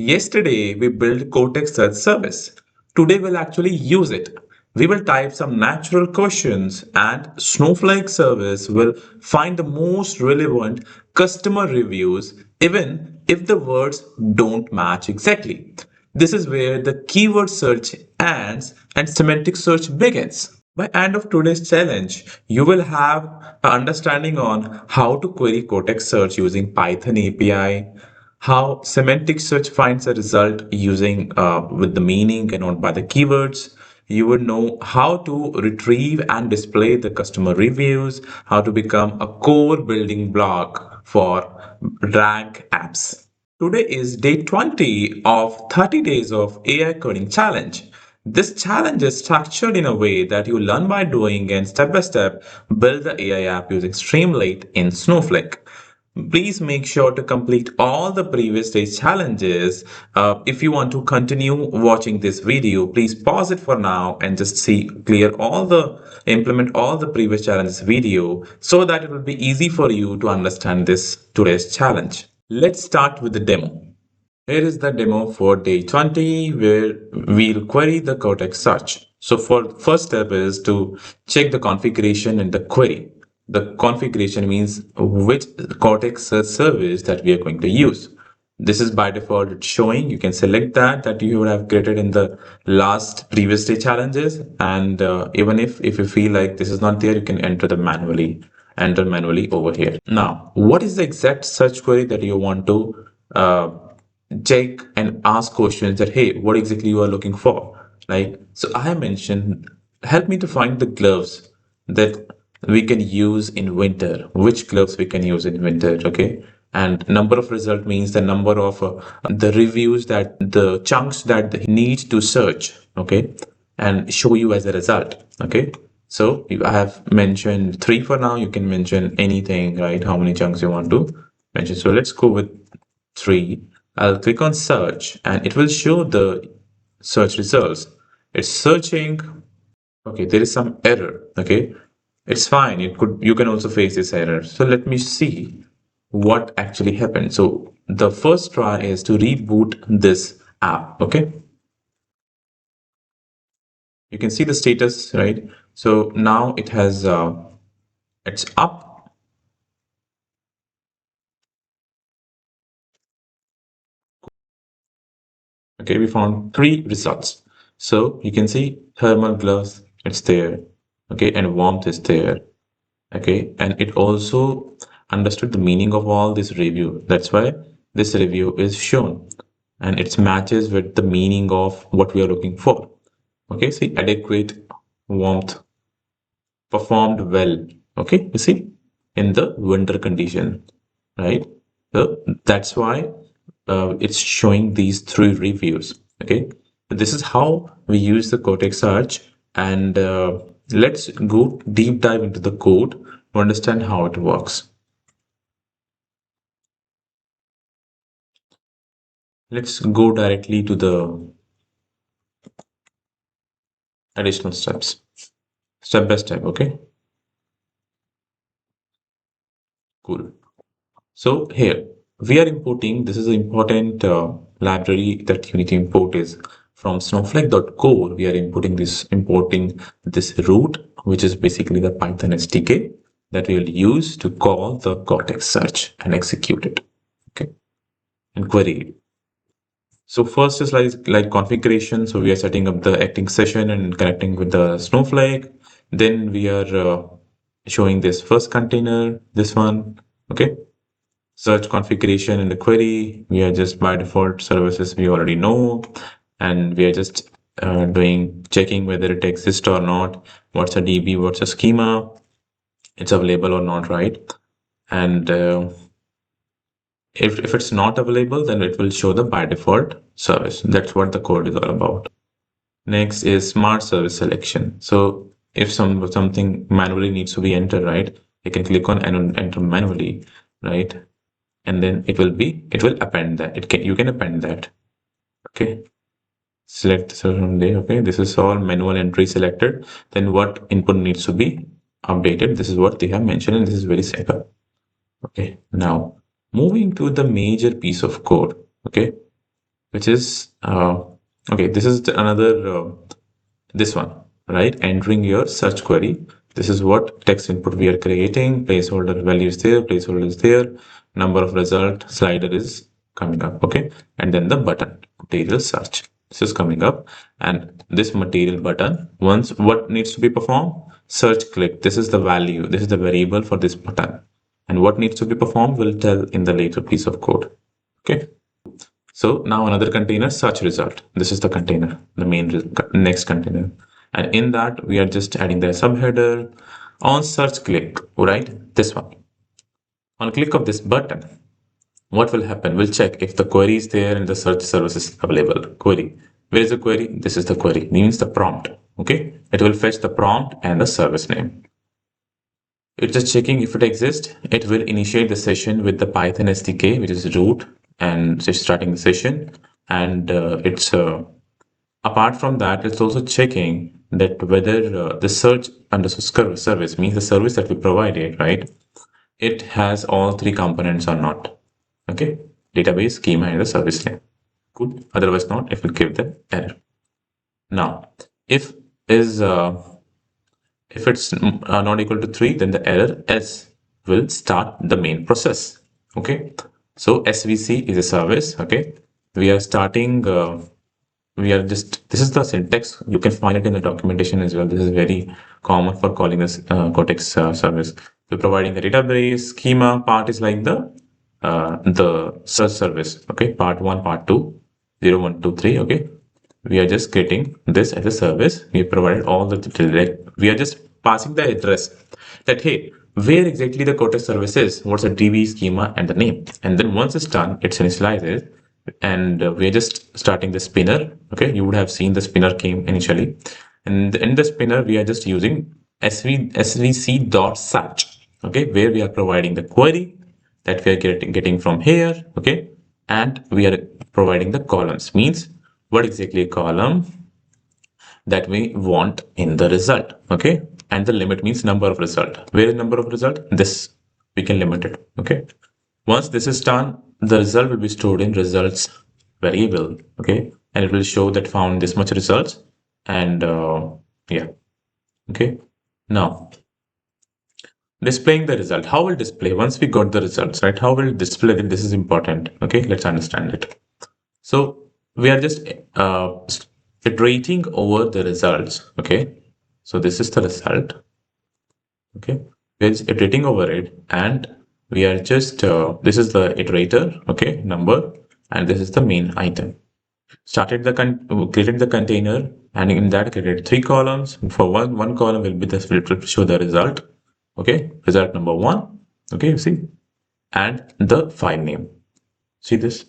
Yesterday, we built Cortex Search service. Today, we'll actually use it. We will type some natural questions and Snowflake service will find the most relevant customer reviews even if the words don't match exactly. This is where the keyword search ends and semantic search begins. By end of today's challenge, you will have an understanding on how to query Cortex Search using Python API, how semantic search finds a result using with the meaning and not by the keywords. You would know how to retrieve and display the customer reviews, how to become a core building block for rank apps. Today is day 20 of 30 days of AI coding challenge. This challenge is structured in a way that you learn by doing and step by step build the AI app using Streamlit in Snowflake. Please make sure to complete all the previous day's challenges. If you want to continue watching this video, please pause it for now and just implement all the previous challenges video so that it will be easy for you to understand this today's challenge. Let's start with the demo. Here is the demo for day 20 where we'll query the Cortex Search. So for first step is to check the configuration in the query. The configuration means which Cortex Search service that we are going to use. This is by default it's showing. You can select that you would have created in the last previous day challenges. And even if you feel like this is not there, you can enter manually over here. Now, what is the exact search query that you want to check and ask questions that, hey, what exactly you are looking for? Like, so I mentioned, help me to find the gloves that we can use in winter, which gloves we can use in winter, okay? And number of result means the number of the reviews that the chunks that they need to search, okay? And show you as a result, okay? So I have mentioned 3 for now. You can mention anything, right? How many chunks you want to mention. So let's go with 3. I'll click on search and it will show the search results. It's searching. Okay, there is some error. Okay, it's fine. You can also face this error. So let me see what actually happened. So the first try is to reboot this app. Okay, you can see the status, right? So now it has it's up. Okay, we found 3 results. So you can see thermal gloves, it's there. Okay, and warmth is there. Okay, and it also understood the meaning of all this review. That's why this review is shown and it matches with the meaning of what we are looking for. Okay, see, adequate warmth, performed well. Okay, you see, in the winter condition, right? So that's why it's showing these 3 reviews. Okay, this is how we use the Cortex Search, and let's go deep dive into the code to understand how it works. Let's go directly to the additional steps, step by step. Okay, cool. So here we are importing, this is an important library that you need to import is from snowflake.core. We are importing this root, which is basically the Python SDK that we will use to call the Cortex search and execute it. Okay, and query it. So first is like configuration. So we are setting up the acting session and connecting with the Snowflake. Then we are showing this first container, this one. Okay, search configuration in the query. We are just by default services we already know, and we are just checking whether it exists or not. What's a DB? What's a schema? It's available or not, right? And if it's not available, then it will show the by default service. That's what the code is all about. Next is smart service selection. So if something manually needs to be entered, right, you can click on and enter manually, right? And then it will append that. You can append that. Okay. Select certain day. Okay. This is all manual entry selected. Then what input needs to be updated. This is what they have mentioned, and this is very simple. Okay. Now moving to the major piece of code. Okay. which is okay. This is another this one, right? Entering your search query. This is what text input we are creating. Placeholder value is there. Placeholder is there. Number of result slider is coming up. Okay, and then the button material search. This is coming up, and this material button. Once what needs to be performed? Search click. This is the value. This is the variable for this button, and what needs to be performed will tell in the later piece of code. Okay. So now another container, search result. This is the container, the main next container. And in that, we are just adding the subheader on search click, right? This one. On click of this button, what will happen? We'll check if the query is there and the search service is available. Query. Where is the query? This is the query. Means the prompt. Okay. It will fetch the prompt and the service name. It's just checking if it exists. It will initiate the session with the Python SDK, which is root, and it's starting the session. And apart from that, it's also checking that whether the search underscore service means the service that we provided, right? It has all three components or not. Okay, database, schema, and the service name. Good. Otherwise, not. It will give the error. Now, if it's not equal to 3, then the error else will start the main process. Okay, so SVC is a service. Okay, we are starting. This is the syntax. You can find it in the documentation as well. This is very common for calling this Cortex service. We're providing the database schema part is like the search service. Okay, part 1, part 2, 0, 1, 2, 3. Okay, we are just getting this as a service. We provided all the direct. We are just passing the address that hey, where exactly the Cortex service is, what's the DB schema and the name. And then once it's done, it initializes, and we're just starting the spinner. Okay, you would have seen the spinner came initially, and in the spinner we are just using svc.search. Okay, where we are providing the query that we are getting from here. Okay, and we are providing the columns. Means what exactly a column that we want in the result. Okay, and the limit means number of result. Where is number of result? This we can limit it. Okay, once this is done, the result will be stored in results variable. Okay, and it will show that found this much results. And yeah. Okay, now displaying the result. How will display once we got the results, right? How will display it? This is important. Okay, let's understand it. So we are just iterating over the results. Okay, so this is the result. Okay, we're just iterating over it, and we are just this is the iterator. Okay, number, and this is the main item. Started the created the container, and in that created 3 columns. For one column will be this will show the result. Okay, result number 1. Okay, you see, and the file name. See this.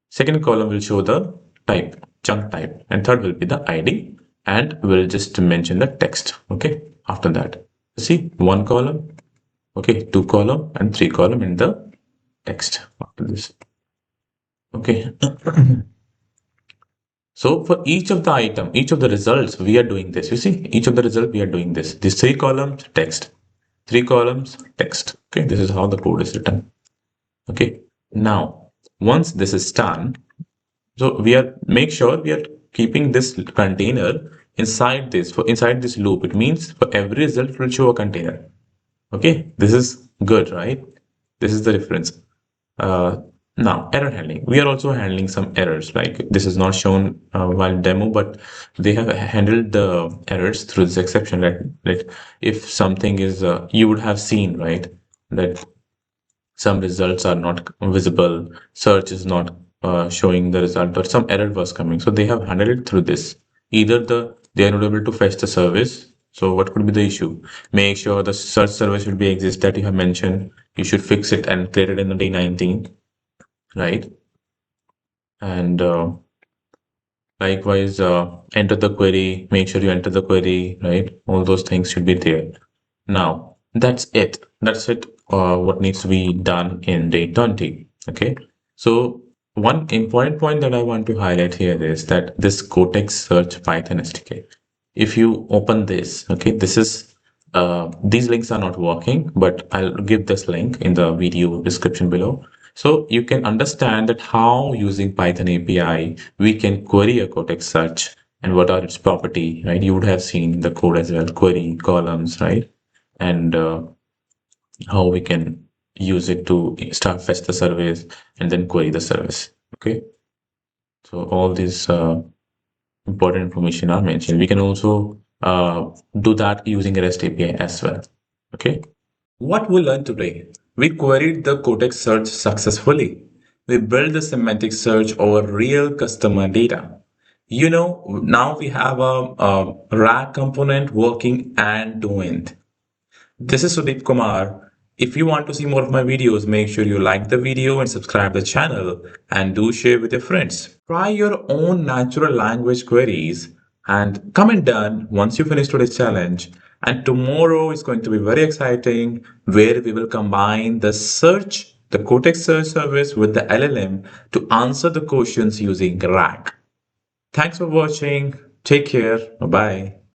Second column will show the type, chunk type, and third will be the ID, and we'll just mention the text. Okay, after that, see 1 column, okay, 2 column, and 3 column in the text after this. Okay. So for each of the item, each of the results, we are doing this. You see, each of the result we are doing this. These 3 columns, text. 3 columns, text. Okay, this is how the code is written. Okay, now once this is done, so we are make sure we are keeping this container inside this inside this loop. It means for every result will show a container. Okay, this is good, right? This is the reference. Now error handling. We are also handling some errors. Like this is not shown while demo, but they have handled the errors through this exception. Like if something is you would have seen, right, that some results are not visible, search is not showing the result, or some error was coming. So they have handled it through this. Either they are not able to fetch the service. So what could be the issue? Make sure the search service will be exist that you have mentioned. You should fix it and create it in the day 19, right? And likewise, enter the query. Make sure you enter the query, right? All those things should be there. Now that's it. That's it. What needs to be done in day 20. Okay. So one important point that I want to highlight here is that this Cortex Search Python SDK. If you open this, okay, this is these links are not working, but I'll give this link in the video description below. So you can understand that how using Python API, we can query a Cortex search and what are its property, right? You would have seen the code as well, query columns, right? And how we can use it to start fetch the service and then query the service. Okay. So all these important information are mentioned. We can also do that using REST API as well. Okay. What we learned today? We queried the Cortex search successfully. We built the semantic search over real customer data. Now we have a RAG component working end to end. This is Sudeep Kumar. If you want to see more of my videos, make sure you like the video and subscribe the channel and do share with your friends. Try your own natural language queries and comment done once you finish today's challenge. And tomorrow is going to be very exciting where we will combine the Cortex search service with the LLM to answer the questions using RAG. Thanks for watching. Take care. Bye-bye.